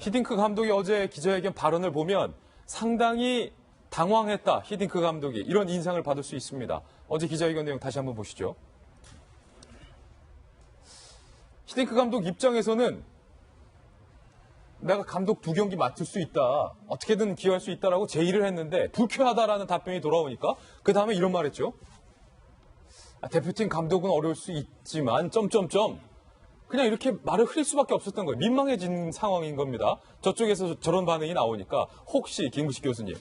히딩크 감독이 어제 기자회견 발언을 보면 상당히 당황했다. 히딩크 감독이 이런 인상을 받을 수 있습니다. 어제 기자회견 내용 다시 한번 보시죠. 히딩크 감독 입장에서는 내가 감독 2경기 맡을 수 있다. 어떻게든 기여할 수 있다라고 제의를 했는데 불쾌하다라는 답변이 돌아오니까 그 다음에 이런 말 했죠. 대표팀 감독은 어려울 수 있지만 그냥 이렇게 말을 흘릴 수밖에 없었던 거예요. 민망해진 상황인 겁니다. 저쪽에서 저런 반응이 나오니까 혹시 김무식 교수님,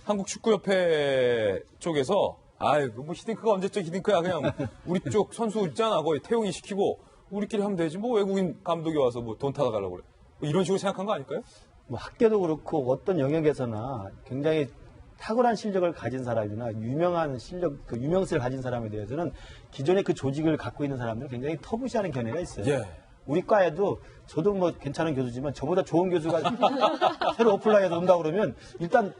한국축구협회 쪽에서 아이고 뭐 히딩크가 언제적 히딩크야 그냥 우리 쪽 선수 있잖아 거의 태용이 시키고 우리끼리 하면 되지 뭐 외국인 감독이 와서 뭐 돈 타다 가려고 그래. 뭐 이런 식으로 생각한 거 아닐까요? 뭐 학교도 그렇고 어떤 영역에서나 굉장히 탁월한 실력을 가진 사람이나 유명한 실력, 그 유명세를 가진 사람에 대해서는 기존의 그 조직을 갖고 있는 사람들은 굉장히 터부시하는 견해가 있어요. 예. 우리 과에도 저도 뭐 괜찮은 교수지만 저보다 좋은 교수가 새로 오플라이에서 온다 그러면 일단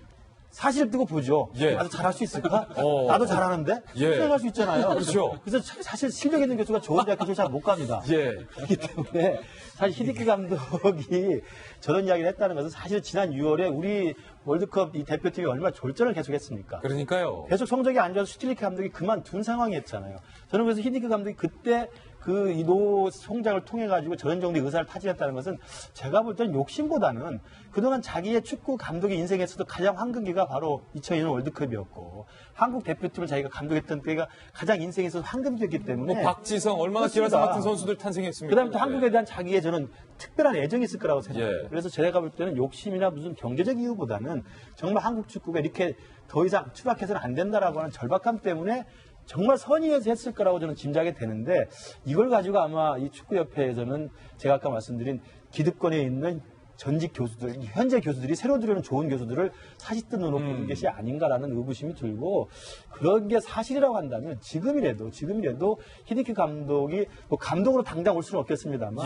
사실 뜨고 보죠. 예. 나도 잘할 수 있을까? 나도 잘하는데? 생각할 수 있잖아요. 그렇죠. 그래서 사실 실력 있는 교수가 좋은 대학교를 잘 못 갑니다. 예. 그렇기 때문에 사실 히딩크 감독이 저런 이야기를 했다는 것은 사실 지난 6월에 우리 월드컵 이 대표팀이 얼마나 졸전을 계속했습니까? 그러니까요. 계속 성적이 안 좋아서 슈틸리케 감독이 그만둔 상황이었잖아요. 저는 그래서 히딩크 감독이 그때 그 이노 송장을 통해 가지고 저런 정도의 의사를 타진했다는 것은 제가 볼 때는 욕심보다는 그동안 자기의 축구 감독의 인생에서도 가장 황금기가 바로 2002년 월드컵이었고 한국 대표팀을 자기가 감독했던 때가 가장 인생에서 황금기였기 때문에 뭐 박지성 얼마나 지라사 같은 선수들 탄생했습니까? 그다음에 또 한국에 대한 자기의 저는 특별한 애정이 있을 거라고 생각해요. 예. 그래서 제가 볼 때는 욕심이나 무슨 경제적 이유보다는 정말 한국 축구가 이렇게 더 이상 추락해서는 안 된다라고 하는 절박함 때문에 정말 선의해서 했을 거라고 저는 짐작이 되는데 이걸 가지고 아마 이 축구협회에서는 제가 아까 말씀드린 기득권에 있는 전직 교수들, 현재 교수들이 새로 들여오는 좋은 교수들을 사시뜬 눈으로 보는 것이 아닌가라는 의구심이 들고 그런 게 사실이라고 한다면 지금이라도 히딩크 감독이 뭐 감독으로 당장 올 수는 없겠습니다만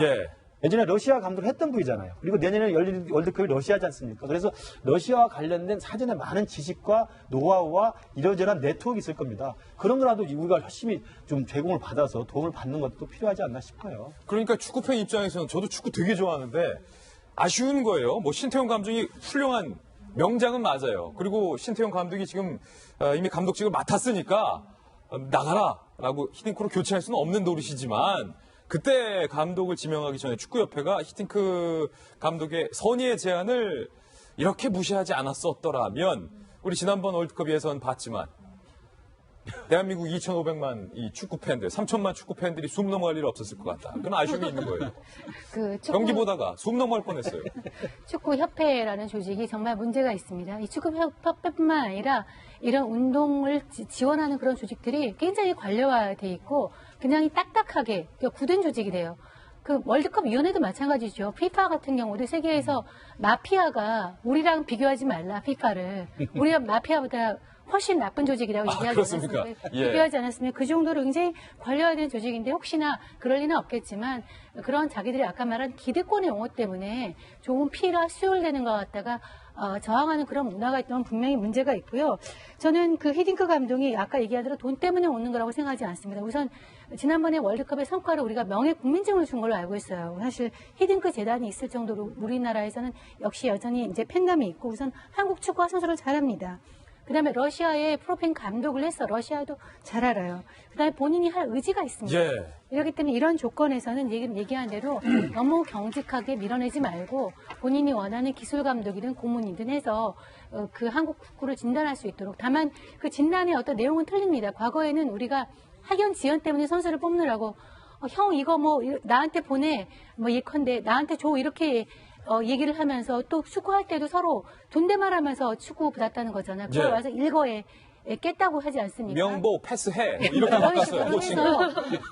예전에 러시아 감독을 했던 분이잖아요. 그리고 내년에 열린 월드컵이 러시아지 않습니까? 그래서 러시아와 관련된 사전에 많은 지식과 노하우와 이러저러한 네트워크가 있을 겁니다. 그런 거라도 우리가 열심히 좀 제공을 받아서 도움을 받는 것도 필요하지 않나 싶어요. 그러니까 축구팬 입장에서는 저도 축구 되게 좋아하는데 아쉬운 거예요. 뭐 신태용 감독이 훌륭한 명장은 맞아요. 그리고 신태용 감독이 지금 이미 감독직을 맡았으니까 나가라라고 히딩크로 교체할 수는 없는 노릇이지만 그때 감독을 지명하기 전에 축구협회가 히딩크 감독의 선의의 제안을 이렇게 무시하지 않았었더라면 우리 지난번 월드컵 예선 봤지만 대한민국 2,500만 이 축구팬들, 3,000만 축구팬들이 숨 넘어갈 일 없었을 것 같다. 그런 아쉬움이 있는 거예요. 경기 보다가 숨 넘어갈 뻔했어요. 축구협회라는 조직이 정말 문제가 있습니다. 이 축구협회뿐만 아니라 이런 운동을 지원하는 그런 조직들이 굉장히 관료화돼 있고 굉장히 딱딱하게 굳은 조직이 돼요. 그 월드컵 위원회도 마찬가지죠. 피파 같은 경우도 세계에서 마피아가 우리랑 비교하지 말라, 피파를. 우리가 마피아보다 훨씬 나쁜 조직이라고 얘기하지 않았습니까? 비교하지 않았으면 그 정도로 굉장히 관료화된 조직인데 혹시나 그럴 리는 없겠지만 그런 자기들이 아까 말한 기득권의 용어 때문에 좋은 피해가 수혈되는 것 같다가 저항하는 그런 문화가 있다면 분명히 문제가 있고요. 저는 그 히딩크 감독이 아까 얘기한 대로 돈 때문에 오는 거라고 생각하지 않습니다. 우선 지난번에 월드컵의 성과를 우리가 명예 국민증을 준 걸로 알고 있어요. 사실 히딩크 재단이 있을 정도로 우리나라에서는 역시 여전히 이제 팬감이 있고 우선 한국 축구와 선수를 잘합니다. 그다음에 러시아에 프로팬 감독을 해서 러시아도 잘 알아요. 그다음에 본인이 할 의지가 있습니다. 이렇기 때문에 이런 조건에서는 얘기한 대로 너무 경직하게 밀어내지 말고 본인이 원하는 기술 감독이든 고문이든 해서 그 한국 축구를 진단할 수 있도록. 다만 그 진단의 어떤 내용은 틀립니다. 과거에는 우리가 학연 지연 때문에 선수를 뽑느라고 형 이거 뭐 나한테 보내 뭐 예컨대 나한테 줘 이렇게 얘기를 하면서 또 축구할 때도 서로 존댓말하면서 축구 받았다는 거잖아요. 그걸 와서 일거에 깼다고 하지 않습니까? 명보 패스해 이렇게 바꿨어요.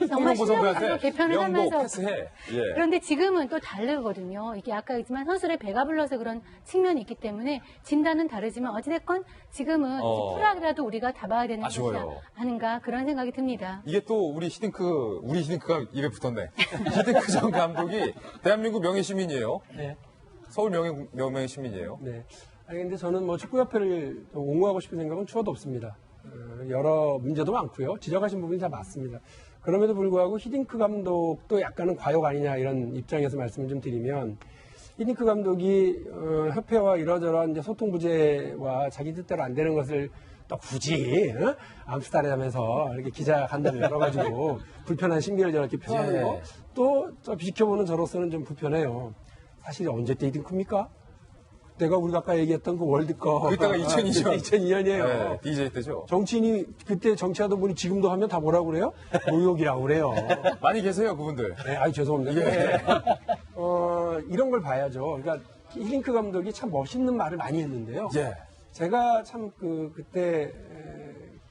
정말 실력으로 개편을 하면서 패스해. 그런데 지금은 또 다르거든요. 이게 아까 했지만 선수를 배가 불러서 그런 측면이 있기 때문에 진단은 다르지만 어찌됐건 지금은 쿨하게라도 우리가 잡아야 되는 것이 아닌가 그런 생각이 듭니다. 이게 또 우리 히딩크가 입에 붙었네. 히딩크 전 감독이 대한민국 명예 시민이에요. 네. 서울 명예 시민이에요. 네. 아니 근데 저는 뭐 축구협회를 옹호하고 싶은 생각은 추워도 없습니다. 여러 문제도 많고요. 지적하신 부분이 다 맞습니다. 그럼에도 불구하고 히딩크 감독도 약간은 과욕 아니냐 이런 입장에서 말씀을 좀 드리면 히딩크 감독이 협회와 이러저러한 이제 소통 부재와 자기 뜻대로 안 되는 것을 또 굳이 암스테르담에서 이렇게 기자 간담회 열어가지고 불편한 심기를 저렇게 표하는 예. 거 또 지켜보는 저로서는 좀 불편해요. 사실 언제 때 히딩크입니까? 내가 우리가 아까 얘기했던 그 월드컵 그때가 2002년. 2002년이에요. 네, DJ 때죠. 정치인이 그때 정치하던 분이 지금도 하면 다 뭐라고 그래요? 모욕이라고 그래요. 많이 계세요, 그분들. 네, 아유 죄송합니다. 예. 이런 걸 봐야죠. 그러니까 히딩크 감독이 참 멋있는 말을 많이 했는데요. 예. 제가 참 그때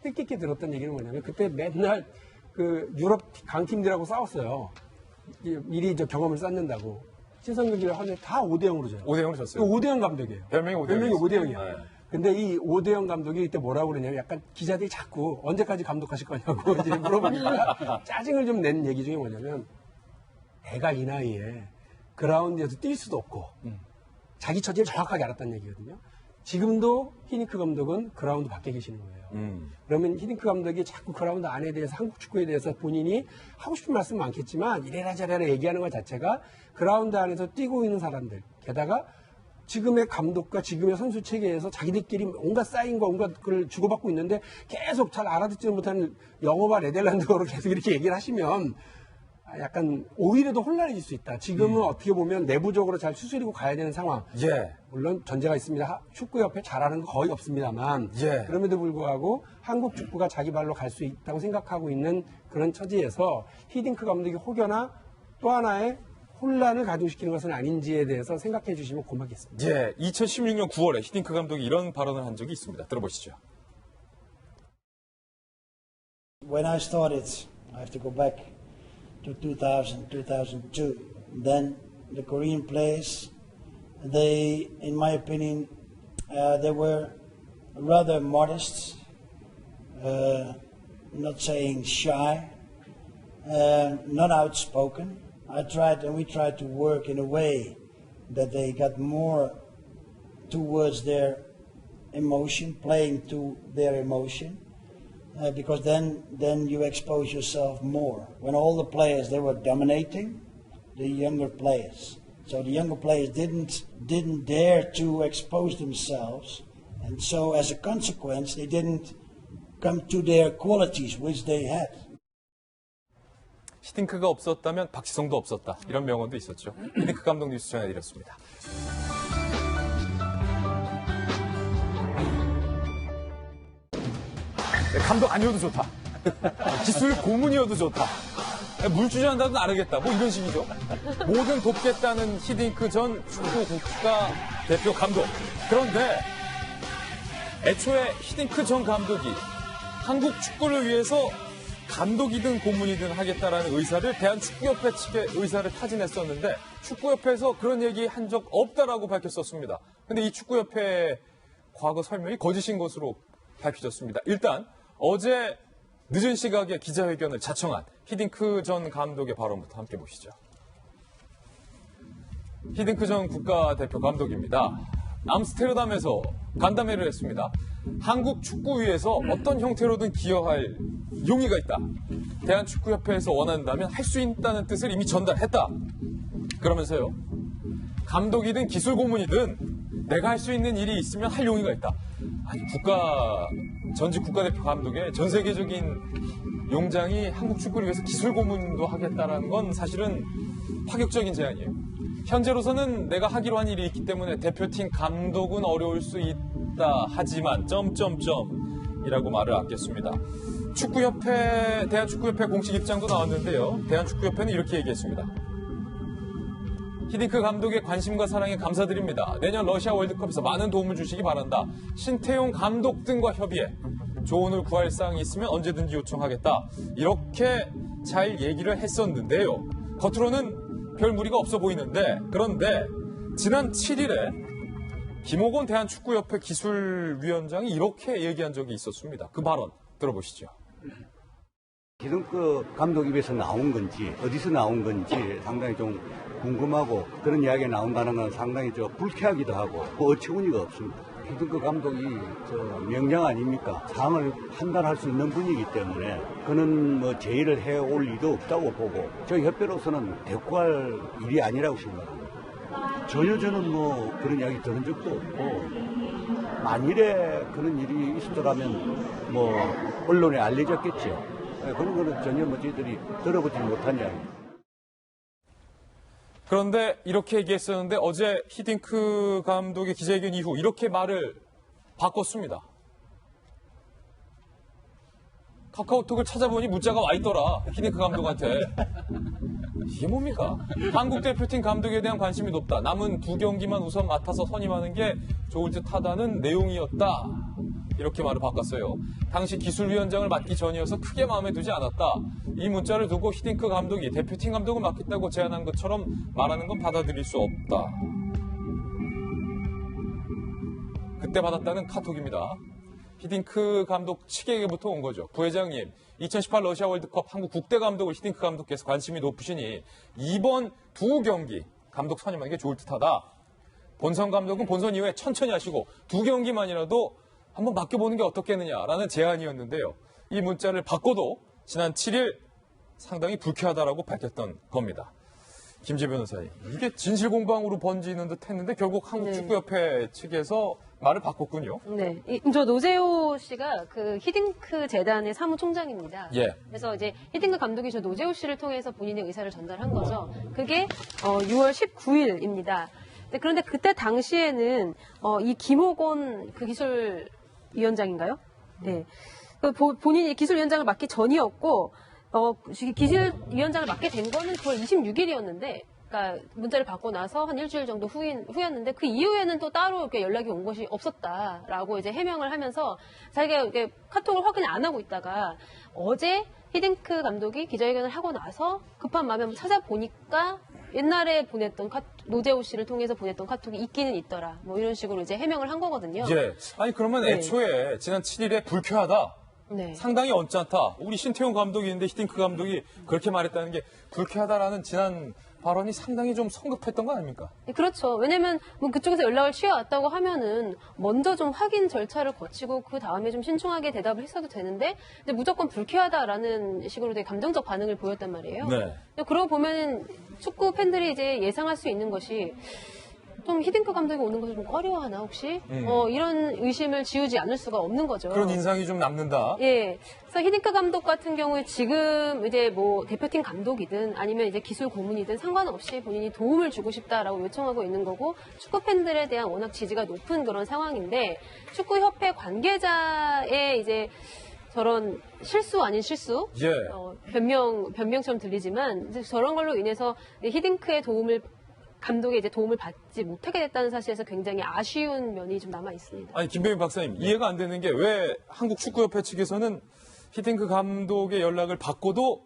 뜻깊게 들었던 얘기는 뭐냐면 그때 맨날 그 유럽 강팀들하고 싸웠어요. 미리 저 경험을 쌓는다고. 친선경기를 하면 다 5대0으로 져요. 5대0으로 졌어요. 5대0 감독이에요. 별명이 5대0. 별명이 5대0이야. 네. 근데 이 5대0 감독이 이때 뭐라고 그러냐면 약간 기자들이 자꾸 언제까지 감독하실 거냐고 이제 물어보니까 짜증을 좀 낸 얘기 중에 뭐냐면 애가 이 나이에 그라운드에서 뛸 수도 없고 자기 처지를 정확하게 알았다는 얘기거든요. 지금도 히딩크 감독은 그라운드 밖에 계시는 거예요. 그러면 히딩크 감독이 자꾸 그라운드 안에 대해서 한국 축구에 대해서 본인이 하고 싶은 말씀 많겠지만 이래라 저래라 얘기하는 것 자체가 그라운드 안에서 뛰고 있는 사람들 게다가 지금의 감독과 지금의 선수 체계에서 자기들끼리 온갖 쌓인 거 온갖 걸 주고받고 있는데 계속 잘 알아듣지 못하는 영어와 네덜란드어로 계속 이렇게 얘기를 하시면 약간 오히려 더 혼란해질 수 있다. 지금은 어떻게 보면 내부적으로 잘 추스리고 가야 되는 상황. 예. 물론 전제가 있습니다. 축구협회 잘하는 거 거의 없습니다만 예. 그럼에도 불구하고 한국 축구가 자기 발로 갈 수 있다고 생각하고 있는 그런 처지에서 히딩크 감독이 혹여나 또 하나의 혼란을 가중시키는 것은 아닌지에 대해서 생각해 주시면 고맙겠습니다. 예. 2016년 9월에 히딩크 감독이 이런 발언을 한 적이 있습니다. 들어보시죠. When I started, I have to go back to 2000, 2002. Then the Korean players, they, in my opinion, they were rather modest, not saying shy, not outspoken. We tried to work in a way that they got more towards their emotion, playing to their emotion. Because then you expose yourself more. When all the players, they were dominating the younger players. So the younger players didn't dare to expose themselves. And so as a consequence, they didn't come to their qualities, which they had. 히딩크가 없었다면 박지성도 없었다. 이런 명언도 있었죠. 히딩크 감독 뉴스 전해드렸습니다. 네, 감독 아니어도 좋다. 기술 고문이어도 좋다. 물주전한다도 나르겠다. 뭐 이런 식이죠. 뭐든 돕겠다는 히딩크 전 축구 국가대표 감독. 그런데 애초에 히딩크 전 감독이 한국 축구를 위해서 감독이든 고문이든 하겠다라는 의사를 대한축구협회 측의 의사를 타진했었는데 축구협회에서 그런 얘기 한 적 없다라고 밝혔었습니다. 근데 이 축구협회의 과거 설명이 거짓인 것으로 밝혀졌습니다. 일단 어제 늦은 시각에 기자회견을 자청한 히딩크 전 감독의 발언부터 함께 보시죠. 히딩크 전 국가대표 감독입니다. 암스테르담에서 간담회를 했습니다. 한국 축구위에서 어떤 형태로든 기여할 용의가 있다. 대한축구협회에서 원한다면 할 수 있다는 뜻을 이미 전달했다. 그러면서요. 감독이든 기술 고문이든 내가 할 수 있는 일이 있으면 할 용의가 있다. 아니 전직 국가대표 감독의 전 세계적인 용장이 한국 축구를 위해서 기술 고문도 하겠다라는 건 사실은 파격적인 제안이에요. 현재로서는 내가 하기로 한 일이 있기 때문에 대표팀 감독은 어려울 수 있다. 하지만 이라고 말을 아꼈습니다. 대한축구협회 공식 입장도 나왔는데요. 대한축구협회는 이렇게 얘기했습니다. 히딩크 감독의 관심과 사랑에 감사드립니다. 내년 러시아 월드컵에서 많은 도움을 주시기 바란다. 신태용 감독 등과 협의해 조언을 구할 사항이 있으면 언제든지 요청하겠다. 이렇게 잘 얘기를 했었는데요. 겉으로는 별 무리가 없어 보이는데 그런데 지난 7일에 김호곤 대한축구협회 기술위원장이 이렇게 얘기한 적이 있었습니다. 그 발언 들어보시죠. 히딩크 감독 입에서 나온 건지 어디서 나온 건지 상당히 좀 궁금하고 그런 이야기가 나온다는 건 상당히 좀 불쾌하기도 하고 어처구니가 없습니다. 히딩크 감독이 명장 아닙니까? 상을 판단할 수 있는 분이기 때문에 그는 뭐 제의를 해올 리도 없다고 보고 저희 협회로서는 대꾸할 일이 아니라고 생각합니다. 전혀 저는 뭐 그런 이야기 들은 적도 없고 만일에 그런 일이 있었더라면 뭐 언론에 알려졌겠죠. 그런 거는 전혀 뭐 저희들이 들어보지 못한 이야기입니다. 그런데 이렇게 얘기했었는데 어제 히딩크 감독의 기자회견 이후 이렇게 말을 바꿨습니다. 카카오톡을 찾아보니 문자가 와 있더라. 히딩크 감독한테. 이게 뭡니까? 한국 대표팀 감독에 대한 관심이 높다. 남은 2경기만 우선 맡아서 선임하는 게 좋을 듯하다는 내용이었다. 이렇게 말을 바꿨어요. 당시 기술위원장을 맡기 전이어서 크게 마음에 두지 않았다. 이 문자를 두고 히딩크 감독이 대표팀 감독을 맡겠다고 제안한 것처럼 말하는 건 받아들일 수 없다. 그때 받았다는 카톡입니다. 히딩크 감독 측에게부터 온 거죠. 부회장님, 2018 러시아 월드컵 한국 국대 감독을 히딩크 감독께서 관심이 높으시니 이번 2경기 감독 선임하는 게 좋을 듯하다. 본선 감독은 본선 이후에 천천히 하시고 2경기만이라도 한번 맡겨보는 게 어떻겠느냐라는 제안이었는데요. 이 문자를 받고도 지난 7일 상당히 불쾌하다라고 밝혔던 겁니다. 김재 변호사님, 이게 진실공방으로 번지는 듯 했는데 결국 한국축구협회 측에서 말을 바꿨군요. 네. 저 노재호 씨가 그 히딩크 재단의 사무총장입니다. 예. 그래서 이제 히딩크 감독이 저 노재호 씨를 통해서 본인의 의사를 전달한 거죠. 그게 6월 19일입니다. 그런데 그때 당시에는 이 김호곤 그 기술위원장인가요? 네. 본인이 기술위원장을 맡기 전이었고 기술위원장을 맡게 된 거는 9월 26일이었는데 그러니까 문자를 받고 나서 한 일주일 정도 후였는데 그 이후에는 또 따로 이렇게 연락이 온 것이 없었다라고 이제 해명을 하면서 자기가 이렇게 카톡을 확인을 안 하고 있다가 어제 히딩크 감독이 기자회견을 하고 나서 급한 마음에 한번 찾아보니까 옛날에 보냈던 노재호 씨를 통해서 보냈던 카톡이 있기는 있더라. 뭐 이런 식으로 이제 해명을 한 거거든요. 예. 아니 그러면 네. 애초에 지난 7일에 불쾌하다. 네. 상당히 언짢다. 우리 신태용 감독이 있는데 히딩크 감독이 그렇게 말했다는 게 불쾌하다라는 지난 발언이 상당히 좀 성급했던 거 아닙니까? 그렇죠. 왜냐면 뭐 그쪽에서 연락을 취해왔다고 하면은 먼저 좀 확인 절차를 거치고 그 다음에 좀 신중하게 대답을 했어도 되는데 근데 무조건 불쾌하다라는 식으로 되게 감정적 반응을 보였단 말이에요. 네. 그러고 보면은 축구 팬들이 이제 예상할 수 있는 것이 좀 히딩크 감독이 오는 것을 좀 꺼려하나 혹시? 이런 의심을 지우지 않을 수가 없는 거죠. 그런 인상이 좀 남는다. 예. 그래서 히딩크 감독 같은 경우에 지금 이제 뭐 대표팀 감독이든 아니면 이제 기술 고문이든 상관없이 본인이 도움을 주고 싶다라고 요청하고 있는 거고 축구 팬들에 대한 워낙 지지가 높은 그런 상황인데 축구협회 관계자의 이제 저런 실수 아닌 실수, 예. 변명처럼 들리지만 이제 저런 걸로 인해서 히딩크의 감독의 이제 도움을 받지 못하게 됐다는 사실에서 굉장히 아쉬운 면이 좀 남아 있습니다. 아니 김병민 박사님 이해가 안 되는 게 왜 한국축구협회 측에서는 히딩크 감독의 연락을 받고도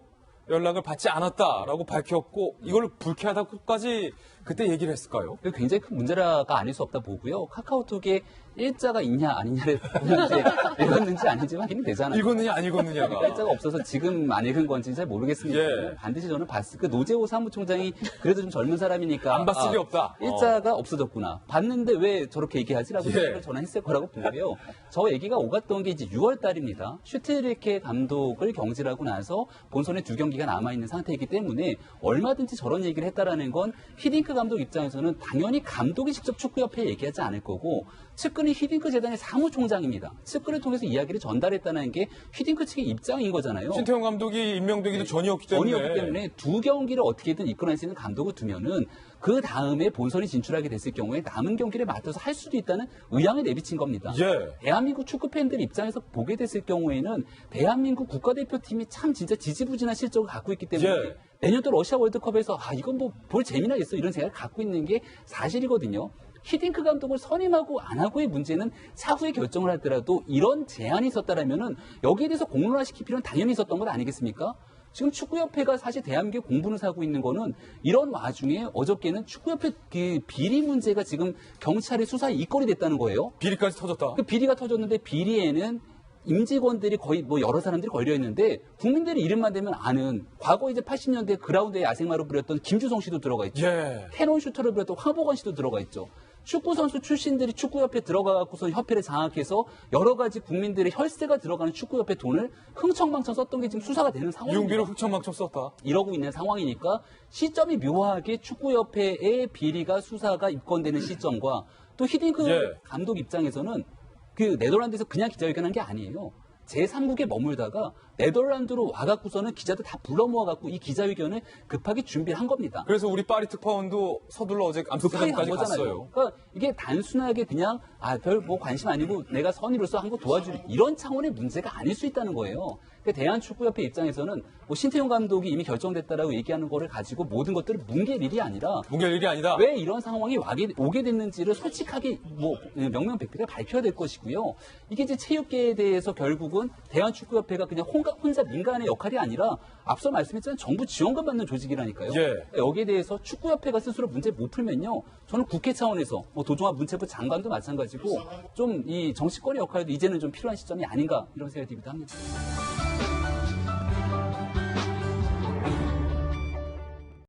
연락을 받지 않았다라고 밝혔고 이걸 불쾌하다고까지 그때 얘기를 했을까요? 굉장히 큰 문제가 아닐 수 없다 보고요. 카카오톡에 일자가 있냐 아니냐를 보는지 읽었는지 아닌지 확인이 되잖아요. 읽었느냐 안 읽었느냐가. 일자가 없어서 지금 안 읽은 건지 잘 모르겠습니다. 예. 반드시 저는 봤을 그 노재호 사무총장이 그래도 좀 젊은 사람이니까 안 봤을 리 없다. 일자가 없어졌구나. 봤는데 왜 저렇게 얘기하지라고 예. 생각을 저는 했을 거라고 보고요. 저 얘기가 오갔던 게 이제 6월 달입니다. 슈트리케 감독을 경질하고 나서 본선에 2경기가 남아있는 상태이기 때문에 얼마든지 저런 얘기를 했다라는 건 히딩크 감독 입장에서는 당연히 감독이 직접 축구협회에 얘기하지 않을 거고 측근이 히딩크 재단의 사무총장입니다. 측근을 통해서 이야기를 전달했다는 게 히딩크 측의 입장인 거잖아요. 신태용 감독이 임명되기도 전이었기 때문에. 전이었기 때문에 2경기를 어떻게든 이끌어낼 수 있는 감독을 두면은 그 다음에 본선이 진출하게 됐을 경우에 남은 경기를 맡아서 할 수도 있다는 의향을 내비친 겁니다. 예. 대한민국 축구 팬들 입장에서 보게 됐을 경우에는 대한민국 국가대표팀이 참 진짜 지지부진한 실적을 갖고 있기 때문에 예. 내년 또 러시아 월드컵에서 이건 뭐 볼 재미나 있어 이런 생각을 갖고 있는 게 사실이거든요. 히딩크 감독을 선임하고 안 하고의 문제는 차후에 결정을 하더라도 이런 제안이 있었다라면은 여기에 대해서 공론화시킬 필요는 당연히 있었던 것 아니겠습니까? 지금 축구협회가 사실 대한민국에 공분을 사고 있는 거는 이런 와중에 어저께는 축구협회 그 비리 문제가 지금 경찰의 수사에 입건이 됐다는 거예요. 비리까지 터졌다. 그 비리가 터졌는데 비리에는 임직원들이 거의 뭐 여러 사람들이 걸려 있는데 국민들이 이름만 대면 아는 과거 이제 80년대 그라운드에 야생마로 부렸던 김주성 씨도 들어가 있죠. 예. 캐논 슈터를 부렸던 황보건 씨도 들어가 있죠. 축구 선수 출신들이 축구협회 들어가갖고서 협회를 장악해서 여러 가지 국민들의 혈세가 들어가는 축구협회 돈을 흥청망청 썼던 게 지금 수사가 되는 상황입니다. 유흥비로 흥청망청 썼다. 이러고 있는 상황이니까 시점이 묘하게 축구협회의 비리가 수사가 입건되는 시점과 또 히딩크 예. 감독 입장에서는 그 네덜란드에서 그냥 기자회견한 게 아니에요. 제3국에 머물다가 네덜란드로 와갖고서는 기자들 다 불러 모아갖고 이 기자회견을 급하게 준비를 한 겁니다. 그래서 우리 파리 특파원도 서둘러 어제 암스테르담까지 갔어요. 그러니까 이게 단순하게 그냥 별 뭐 관심 아니고 내가 선의로서 한 거 도와주는 이런 차원의 문제가 아닐 수 있다는 거예요. 그러니까 대한축구협회 입장에서는 뭐 신태용 감독이 이미 결정됐다라고 얘기하는 거를 가지고 모든 것들을 뭉갤 일이 아니라 뭉갤 일이 아니다. 왜 이런 상황이 오게 됐는지를 솔직하게 뭐 명명백백하게 밝혀야 될 것이고요. 이게 이제 체육계에 대해서 결국은 대한축구협회가 그냥 혼자 민간의 역할이 아니라 앞서 말씀했지만 정부 지원금 받는 조직이라니까요. 예. 여기에 대해서 축구협회가 스스로 문제 못 풀면요. 저는 국회 차원에서 뭐 도종합 문체부 장관도 마찬가지고 좀 이 정치권의 역할도 이제는 좀 필요한 시점이 아닌가 이런 생각이 들기도 합니다.